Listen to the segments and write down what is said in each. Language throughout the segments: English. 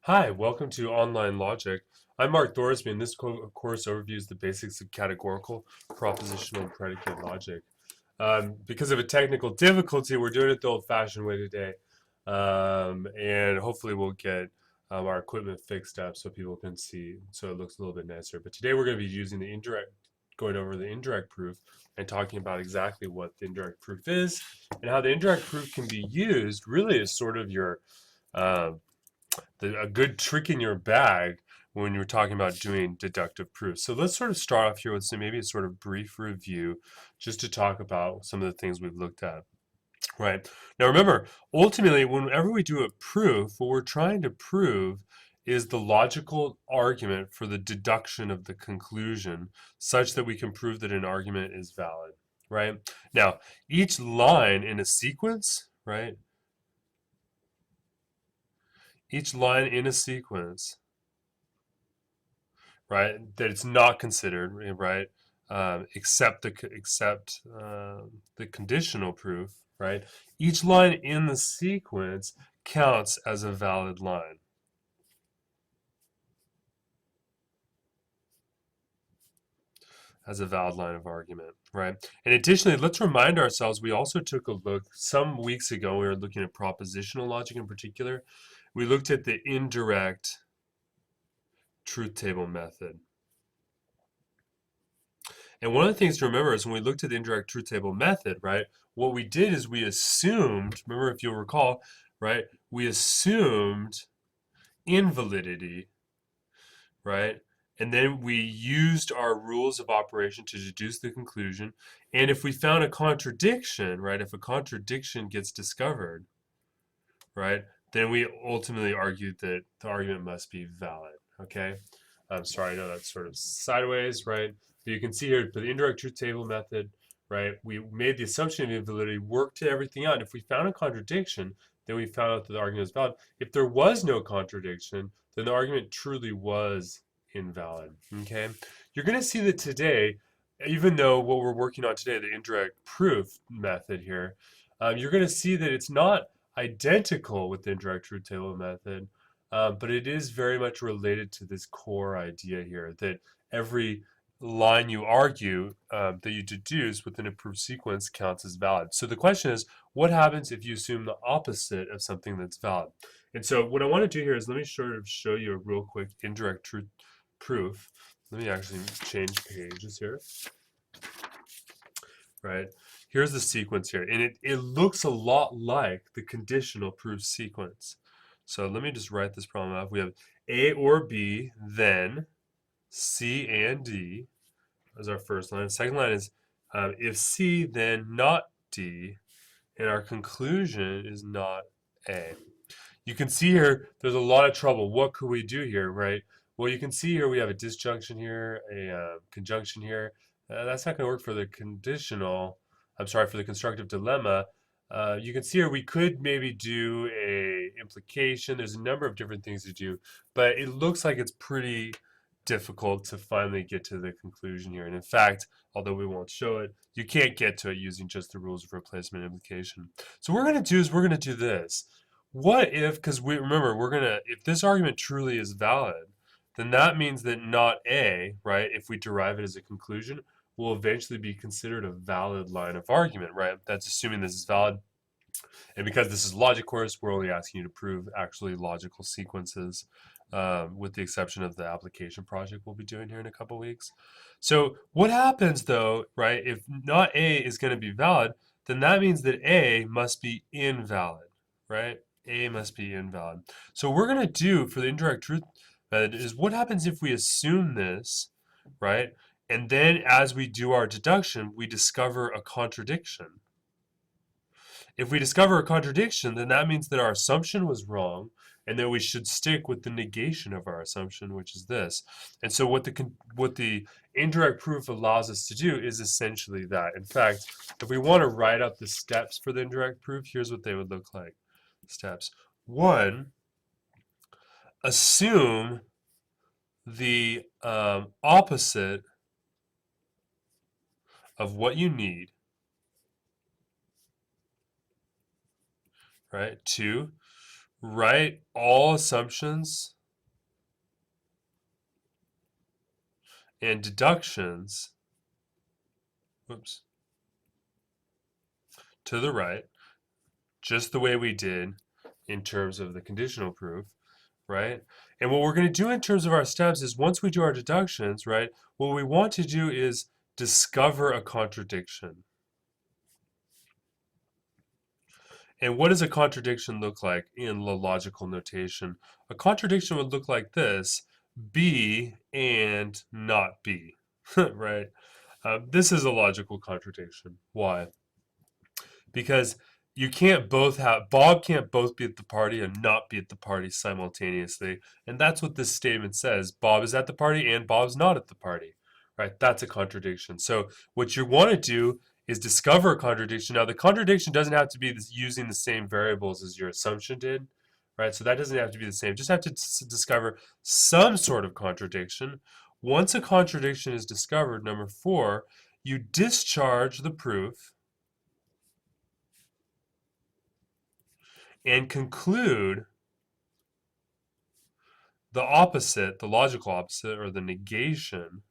Hi, welcome to Online Logic. I'm Mark Thorsby, and this course overviews the basics of categorical, propositional, predicate logic. Because of a technical difficulty, we're doing it the old-fashioned way today, and hopefully we'll get our equipment fixed up so people can see, so it looks a little bit nicer. But today we're going to be using going over the indirect proof and talking about exactly what the indirect proof is and how the indirect proof can be used really as sort of your uh, a good trick in your bag when you're talking about doing deductive proofs. So let's sort of start off here with maybe a sort of brief review just to talk about some of the things we've looked at. Right. Now remember, ultimately, whenever we do a proof, what we're trying to prove is the logical argument for the deduction of the conclusion such that we can prove that an argument is valid. Right. Now, each line in a sequence, right? Each line in a sequence, right? That it's not considered, right? Except the conditional proof, right? Each line in the sequence counts as a valid line. As a valid line of argument, right? And additionally, let's remind ourselves we also took a look some weeks ago. We were looking at propositional logic in particular. We looked at the indirect truth table method. And one of the things to remember is when we looked at the indirect truth table method, right, what we did is we assumed, remember if you'll recall, right, we assumed invalidity, right, and then we used our rules of operation to deduce the conclusion. And if we found a contradiction, right, if a contradiction gets discovered, right, then we ultimately argued that the argument must be valid, okay? I'm sorry, I know that's sort of sideways, right? But you can see here for the indirect truth table method, right, we made the assumption of invalidity, worked everything out. If we found a contradiction, then we found out that the argument is valid. If there was no contradiction, then the argument truly was invalid, okay? You're going to see that today, even though what we're working on today, the indirect proof method here, you're going to see that it's not identical with the indirect truth table method, but it is very much related to this core idea here that every line you argue that you deduce within a proof sequence counts as valid. So the question is, what happens if you assume the opposite of something that's valid? And so what I want to do here is let me sort of show you a real quick indirect truth proof. Let me actually change pages here. Right? Here's the sequence here, and it looks a lot like the conditional proof sequence. So let me just write this problem out. We have A or B, then C and D as our first line. Second line is if C, then not D, and our conclusion is not A. You can see here there's a lot of trouble. What could we do here, right? Well, you can see here we have a disjunction here, a conjunction here. That's not going to work for the conditional. I'm sorry, for the constructive dilemma. You can see here we could maybe do a implication. There's a number of different things to do, but it looks like it's pretty difficult to finally get to the conclusion here. And in fact, although we won't show it, you can't get to it using just the rules of replacement implication. So what we're going to do is we're going to do this. What if, because we remember, if this argument truly is valid, then that means that not A, right, if we derive it as a conclusion, will eventually be considered a valid line of argument, right? That's assuming this is valid. And because this is a logic course, we're only asking you to prove actually logical sequences, with the exception of the application project we'll be doing here in a couple weeks. So what happens though, right, if not A is going to be valid, then that means that A must be invalid, right? A must be invalid. So what we're going to do for the indirect truth method is what happens if we assume this, right? And then as we do our deduction, we discover a contradiction. If we discover a contradiction, then that means that our assumption was wrong and that we should stick with the negation of our assumption, which is this. And so what the indirect proof allows us to do is essentially that. In fact, if we want to write up the steps for the indirect proof, here's what they would look like. Steps. 1, assume the opposite of what you need, right? 2, write all assumptions and deductions, whoops, to the right, just the way we did in terms of the conditional proof, right? And what we're going to do in terms of our steps is once we do our deductions, right, what we want to do is discover a contradiction. And what does a contradiction look like in the logical notation? A contradiction would look like this: B and not B, right? This is a logical contradiction. Why? Because you can't both have, Bob can't both be at the party and not be at the party simultaneously. And that's what this statement says. Bob is at the party and Bob's not at the party, right? That's a contradiction. So what you want to do is discover a contradiction. Now, the contradiction doesn't have to be using the same variables as your assumption did, right? So that doesn't have to be the same. Just have to discover some sort of contradiction. Once a contradiction is discovered, number 4, you discharge the proof and conclude the opposite, the logical opposite, or the negation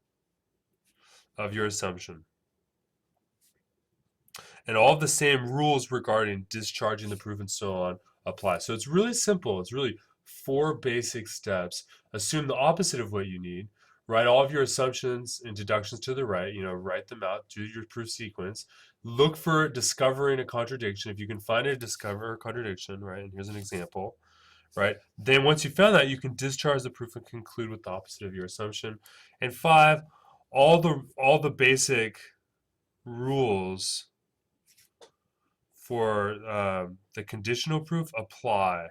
of your assumption. And all of the same rules regarding discharging the proof and so on apply. So it's really simple. It's really 4 basic steps. Assume the opposite of what you need. Write all of your assumptions and deductions to the right. Write them out. Do your proof sequence. Look for discovering a contradiction. If you can find it, discover a contradiction, right? And here's an example, right? Then once you found that, you can discharge the proof and conclude with the opposite of your assumption. And 5, all the basic rules for the conditional proof apply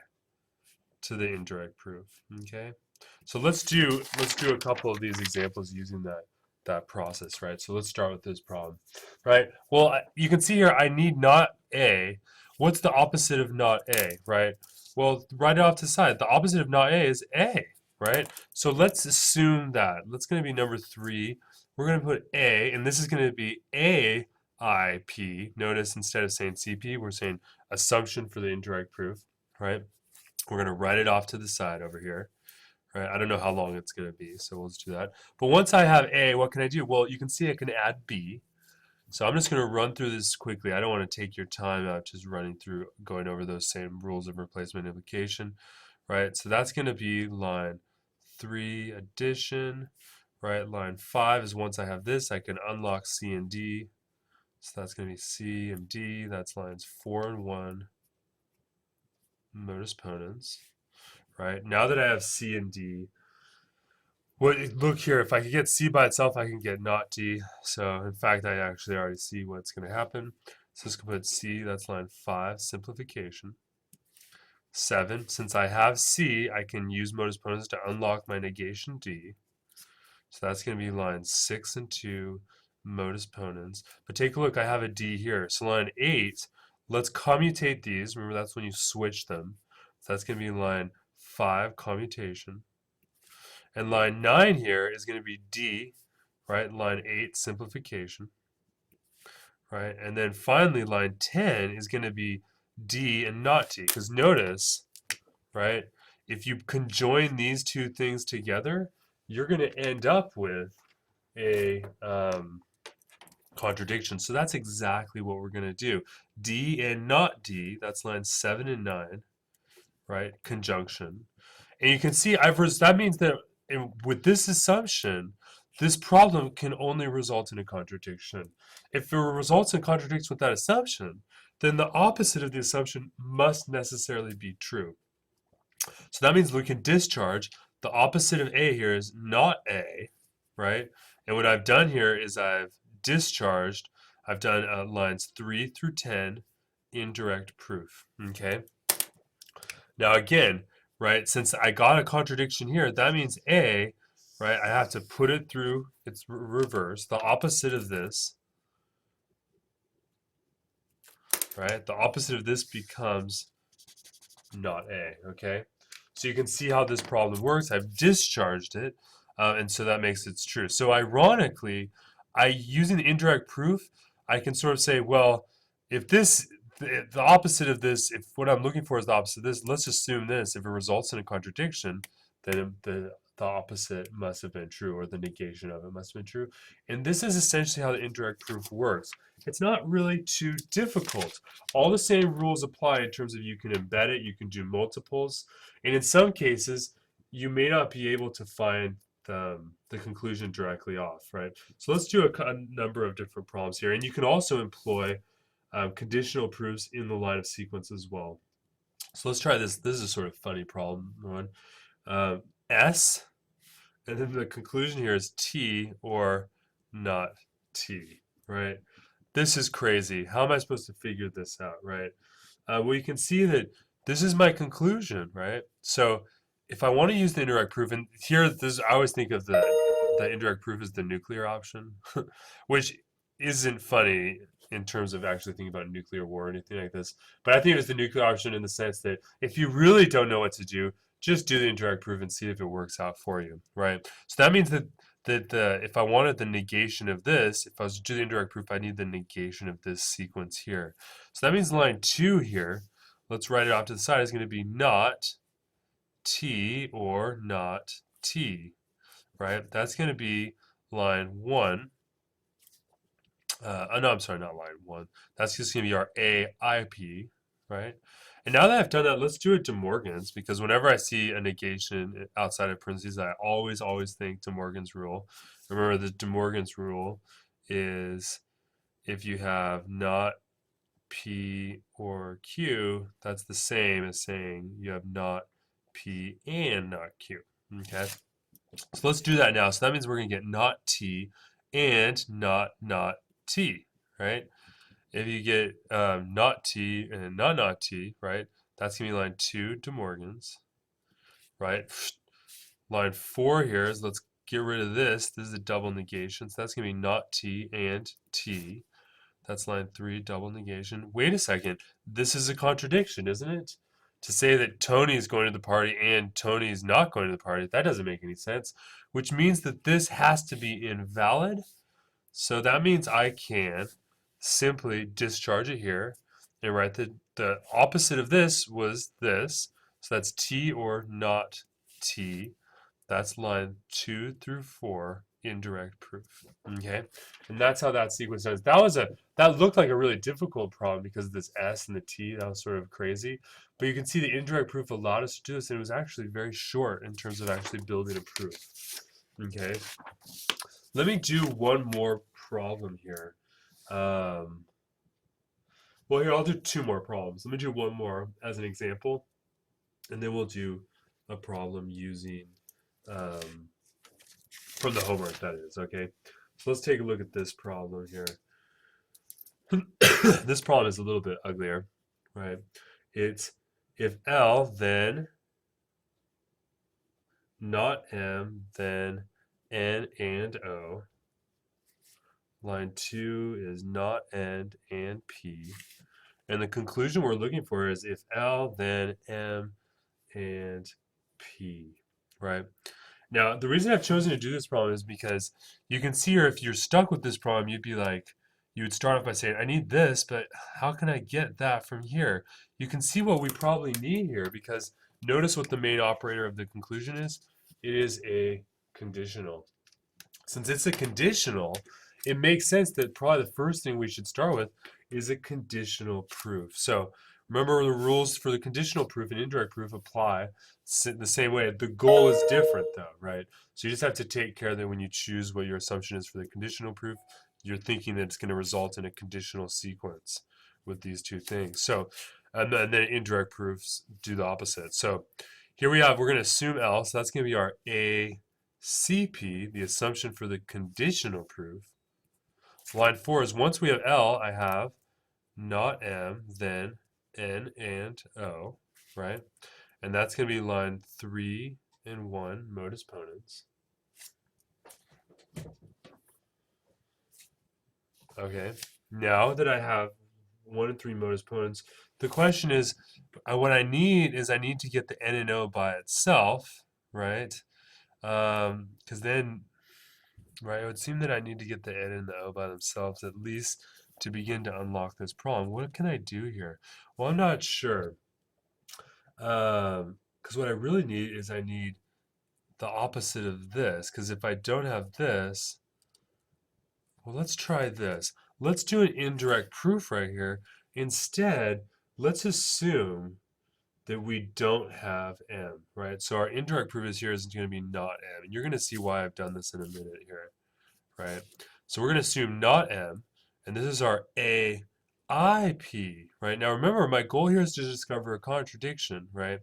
to the indirect proof. Okay, so let's do a couple of these examples using that process, right? So let's start with this problem, right? Well, you can see here I need not A. What's the opposite of not A, right? Well, write it off to the side. The opposite of not A is A, right? So let's assume that. That's going to be number 3. We're going to put A, and this is going to be A IP. Notice instead of saying CP, we're saying assumption for the indirect proof, right? We're going to write it off to the side over here, right? I don't know how long it's going to be, so we'll just do that. But once I have A, what can I do? Well, you can see I can add B. So I'm just going to run through this quickly. I don't want to take your time out just running through, going over those same rules of replacement implication, right? So that's going to be line 3 addition, right? Line 5 is once I have this, I can unlock C and D. So that's going to be C and D. That's lines 4 and 1, modus ponens, right? Now that I have C and D, look here, if I could get C by itself, I can get not D. So in fact, I actually already see what's going to happen. So let's put C, that's line 5, simplification. 7, since I have C, I can use modus ponens to unlock my negation D. So that's going to be lines 6 and 2, modus ponens. But take a look, I have a D here. So line 8, let's commutate these. Remember, that's when you switch them. So that's going to be line 5, commutation. And line 9 here is going to be D, right? Line 8, simplification, right? And then finally, line 10 is going to be D and not D. Because notice, right, if you conjoin these two things together, you're going to end up with a contradiction. So that's exactly what we're going to do. D and not D, that's lines 7 and 9, right? Conjunction. And you can see that means that with this assumption, this problem can only result in a contradiction. If it results in contradiction with that assumption, then the opposite of the assumption must necessarily be true. So that means we can discharge. The opposite of A here is not A, right? And what I've done here is I've discharged, I've done lines 3 through 10, indirect proof, okay? Now again, right, since I got a contradiction here, that means A, right, I have to put it through its reverse, the opposite of this, right? The opposite of this becomes not A, okay? So you can see how this problem works. I've discharged it, and so that makes it true. So ironically, using the indirect proof, I can sort of say, well, if this, the opposite of this, if what I'm looking for is the opposite of this, let's assume this. If it results in a contradiction, then the the opposite must have been true, or the negation of it must have been true. And this is essentially how the indirect proof works. It's not really too difficult. All the same rules apply in terms of you can embed it, you can do multiples, and in some cases, you may not be able to find the conclusion directly off, right? So let's do a number of different problems here. And you can also employ conditional proofs in the line of sequence as well. So let's try this. This is a sort of funny problem one. S, and then the conclusion here is T or not T, right? This is crazy. How am I supposed to figure this out, right? Well, you can see that this is my conclusion, right? So if I want to use the indirect proof, and here, this I always think of the indirect proof as the nuclear option, which isn't funny in terms of actually thinking about nuclear war or anything like this. But I think it's the nuclear option in the sense that if you really don't know what to do, just do the indirect proof and see if it works out for you, right? So that means that if I wanted the negation of this, if I was to do the indirect proof, I need the negation of this sequence here. So that means line 2 here, let's write it off to the side, is going to be not T or not T, right? That's going to be line 1. No, I'm sorry, not line 1. That's just going to be our AIP, right? And now that I've done that, let's do it De Morgan's, because whenever I see a negation outside of parentheses, I always think De Morgan's rule. Remember, the De Morgan's rule is if you have not P or Q, that's the same as saying you have not P and not Q. Okay, so let's do that now. So that means we're going to get not T and not T, right? If you get not T and not T, right, that's going to be line 2 De Morgan's, right? Line 4 here is, let's get rid of this. This is a double negation, so that's going to be not T and T. That's line 3, double negation. Wait a second. This is a contradiction, isn't it? To say that Tony is going to the party and Tony is not going to the party, that doesn't make any sense, which means that this has to be invalid. So that means I can simply discharge it here and write the opposite of this was this. So that's T or not T. That's line 2 through 4, indirect proof. Okay, and that's how that sequence ends. That looked like a really difficult problem because of this S and the T. That was sort of crazy. But you can see the indirect proof allowed us to do this, and it was actually very short in terms of actually building a proof. Okay, let me do one more problem here. Well, here, I'll do 2 more problems. Let me do one more as an example, and then we'll do a problem using from the homework, that is, okay? So let's take a look at this problem here. This problem is a little bit uglier, right? It's if L, then not M, then N and O. Line 2 is not N and P. And the conclusion we're looking for is if L, then M and P, right? Now, the reason I've chosen to do this problem is because you can see here, if you're stuck with this problem, you'd be like, you would start off by saying, I need this, but how can I get that from here? You can see what we probably need here, because notice what the main operator of the conclusion is. It is a conditional. Since it's a conditional, it makes sense that probably the first thing we should start with is a conditional proof. So remember, the rules for the conditional proof and indirect proof apply the same way. The goal is different though, right? So you just have to take care that when you choose what your assumption is for the conditional proof, you're thinking that it's going to result in a conditional sequence with these 2 things. So, and then indirect proofs do the opposite. So here we're going to assume L, so that's going to be our ACP, the assumption for the conditional proof. Line 4 is once we have L, I have not M, then N and O, right? And that's going to be line 3 and 1, modus ponens. Okay, now that I have 1 and 3 modus ponens, the question is, what I need to get the N and O by itself, right? Because then, right, it would seem that I need to get the N and the O by themselves at least to begin to unlock this problem. What can I do here? Well, I'm not sure. Because what I really need is I need the opposite of this, because if I don't have this, well, let's try this. Let's do an indirect proof right here. Instead, let's assume that we don't have m, right? So our indirect proof is here is going to be not m. And you're going to see why I've done this in a minute here, right? So we're going to assume not m, and this is our AIP, right? Now remember, my goal here is to discover a contradiction, right?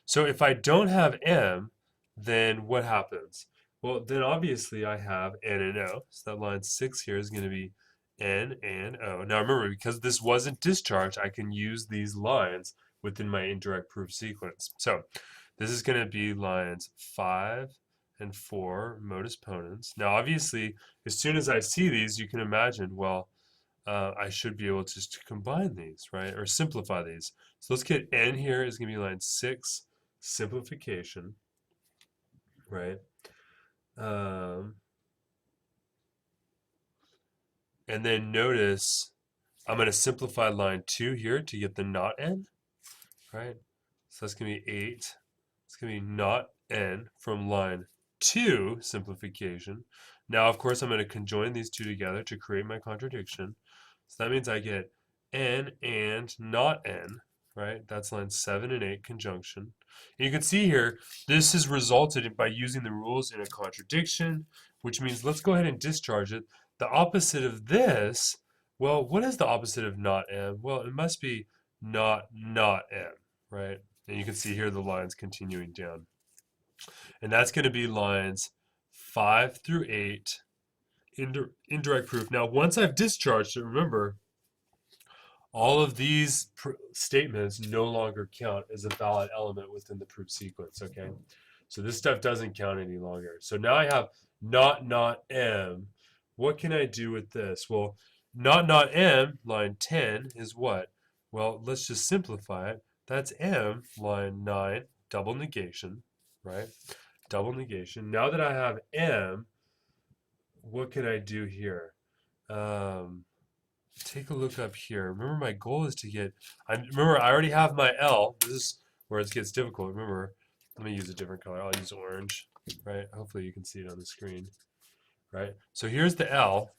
So if I don't have m, then what happens? Well, then obviously I have n and o. So that line 6 here is going to be n and o. Now remember, because this wasn't discharged, I can use these lines within my indirect proof sequence. So this is going to be lines 5 and 4, modus ponens. Now obviously, as soon as I see these, you can imagine, well, I should be able to combine these, right? Or simplify these. So let's get n here is going to be line 6, simplification, right? And then notice I'm going to simplify line 2 here to get the not n, right? So that's going to be 8. It's going to be not n from line 2 simplification. Now, of course, I'm going to conjoin these two together to create my contradiction. So that means I get n and not n, right? That's line 7 and 8 conjunction. And you can see here, this is resulted by using the rules in a contradiction, which means let's go ahead and discharge it. The opposite of this, well, what is the opposite of not m? Well, it must be not m, right? And you can see here the lines continuing down. And that's going to be lines 5 through 8, indirect proof. Now, once I've discharged it, remember, all of these statements no longer count as a valid element within the proof sequence, okay? So this stuff doesn't count any longer. So now I have not m. What can I do with this? Well, not m, line 10, is what? Well, let's just simplify it. That's m, line 9, double negation, right? Double negation. Now that I have m, what can I do here? Take a look up here. Remember, my goal is to get, remember, I already have my L. This is where it gets difficult. Remember, let me use a different color. I'll use orange, right? Hopefully you can see it on the screen, right? So here's the L,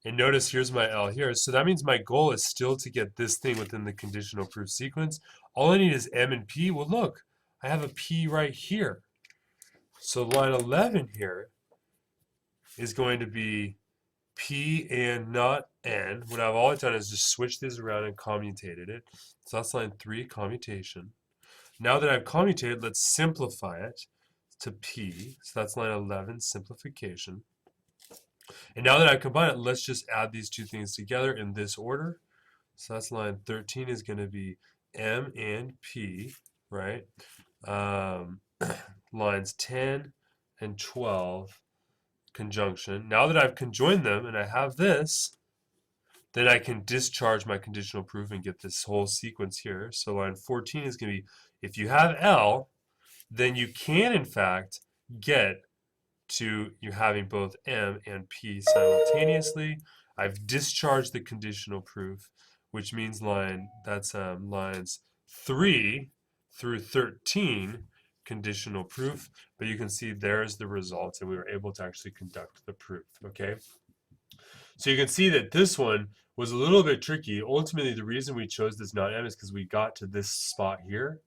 and notice here's my L here. So that means my goal is still to get this thing within the conditional proof sequence. All I need is M and P. Well, look, I have a P right here. So line 11 here is going to be P and not N. What I've always done is just switch this around and commutated it. So that's line 3, commutation. Now that I've commutated, let's simplify it to P. So that's line 11, simplification. And now that I've combined it, let's just add these two things together in this order. So that's line 13 is going to be M and P, right? Lines 10 and 12, conjunction. Now that I've conjoined them and I have this, then I can discharge my conditional proof and get this whole sequence here. So line 14 is going to be, if you have L, then you can in fact get to you having both M and P simultaneously. I've discharged the conditional proof, which means lines 3 through 13 conditional proof, but you can see there's the results, and we were able to actually conduct the proof, okay? So you can see that this one was a little bit tricky. Ultimately, the reason we chose this not M is because we got to this spot here,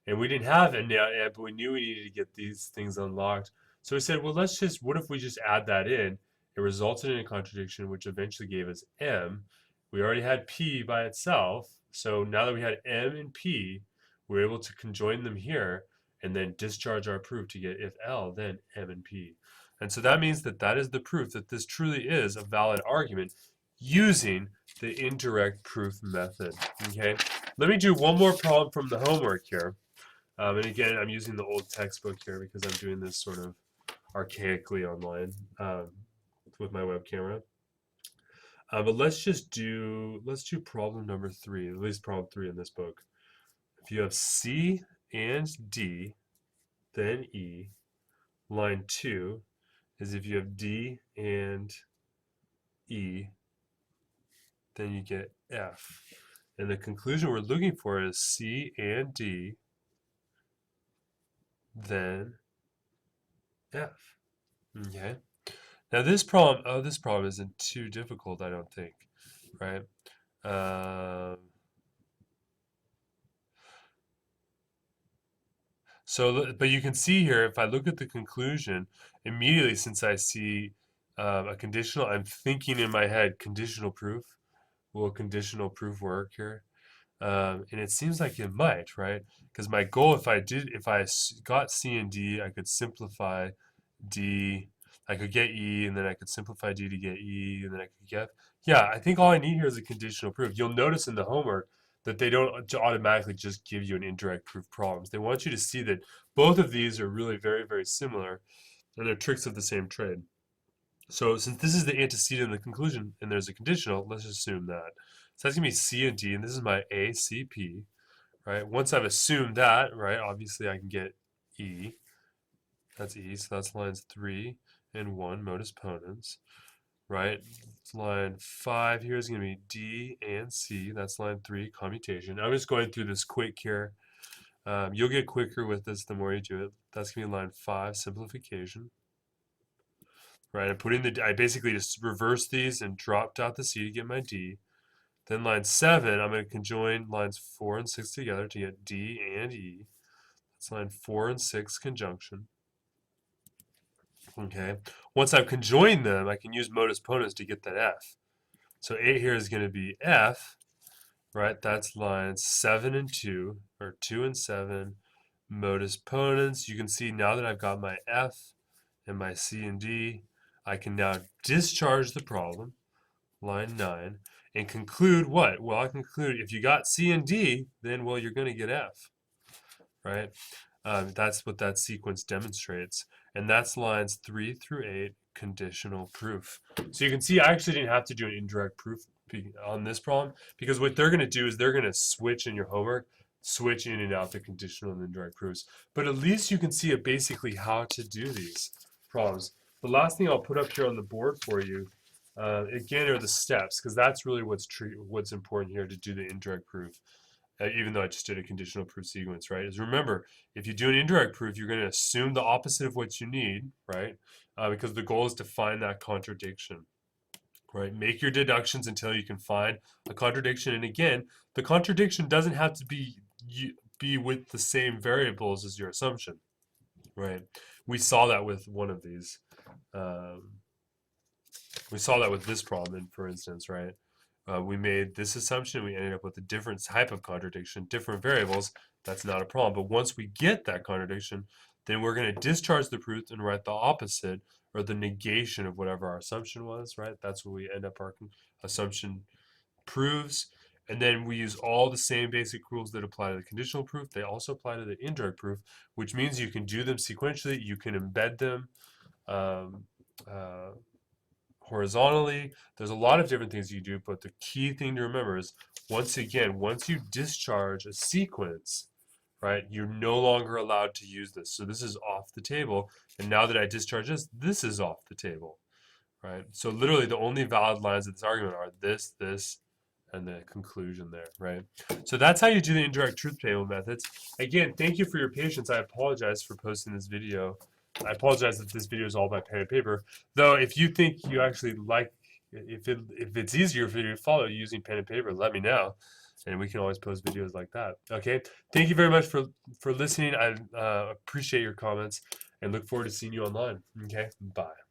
and we didn't have it now, but we knew we needed to get these things unlocked. So we said, well, what if we just add that in? It resulted in a contradiction, which eventually gave us M. We already had P by itself, so now that we had M and P, we were able to conjoin them here and then discharge our proof to get if L, then M and P. And so that means that is the proof that this truly is a valid argument using the indirect proof method, okay? Let me do one more problem from the homework here. And again, I'm using the old textbook here because I'm doing this sort of archaically online with my web camera. But let's do problem number 3, at least problem 3 in this book. If you have C and D, then E. Line 2 is if you have D and E, then you get F. And the conclusion we're looking for is C and D, then F. Okay. Now this problem isn't too difficult, I don't think, right? But you can see here, if I look at the conclusion, immediately since I see a conditional, I'm thinking in my head, conditional proof. Will conditional proof work here? And it seems like it might, right? Because my goal, if I got C and D, I could simplify D. I could get E, and then I could simplify D to get E, and then I could get. Yeah, I think all I need here is a conditional proof. You'll notice in the homework that they don't automatically just give you an indirect proof problems. They want you to see that both of these are really very, very similar, and they're tricks of the same trade. So since this is the antecedent of the conclusion, and there's a conditional, let's assume that. So that's going to be C and D, and this is my A, C, P, right? Once I've assumed that, right, obviously I can get E. That's E, so that's lines 3 and 1, modus ponens, right? Line 5 here is going to be D and C. That's line 3, commutation. I'm just going through this quick here. You'll get quicker with this the more you do it. That's going to be line 5, simplification. Right, I basically just reversed these and dropped out the C to get my D. Then line 7, I'm going to conjoin lines 4 and 6 together to get D and E. That's line 4 and 6 conjunction. Okay. Once I've conjoined them, I can use modus ponens to get that F. So 8 here is going to be F, right? That's lines 7 and 2, or 2 and 7, modus ponens. You can see now that I've got my F and my C and D, I can now discharge the problem, line 9, and conclude what? Well, I conclude if you got C and D, then, well, you're going to get F, right? That's what that sequence demonstrates. And that's lines 3 through 8, conditional proof. So you can see I actually didn't have to do an indirect proof on this problem, because what they're going to do is they're going to switch in your homework, switch in and out the conditional and indirect proofs. But at least you can see basically how to do these problems. The last thing I'll put up here on the board for you, again, are the steps, because that's really what's important here to do the indirect proof. Even though I just did a conditional proof sequence, right? Is remember, if you do an indirect proof, you're going to assume the opposite of what you need, right? Because the goal is to find that contradiction, right? Make your deductions until you can find a contradiction. And again, the contradiction doesn't have to be with the same variables as your assumption, right? We saw that with one of these. We saw that with this problem, for instance, right? We made this assumption, we ended up with a different type of contradiction, different variables. That's not a problem. But once we get that contradiction, then we're going to discharge the proof and write the opposite, or the negation of whatever our assumption was, right? That's what we end up our assumption proves. And then we use all the same basic rules that apply to the conditional proof. They also apply to the indirect proof, which means you can do them sequentially. You can embed them horizontally. There's a lot of different things you do, but the key thing to remember is, once you discharge a sequence, right, you're no longer allowed to use this. So this is off the table. And now that I discharge this is off the table, right? So literally the only valid lines of this argument are this, and the conclusion there, right? So that's how you do the indirect truth table methods. Again, thank you for your patience. I apologize for posting this video. I apologize if this video is all by pen and paper. Though, if you think you actually like, if it's easier for you to follow using pen and paper, let me know, and we can always post videos like that. Okay. Thank you very much for listening. I appreciate your comments and look forward to seeing you online. Okay. Bye.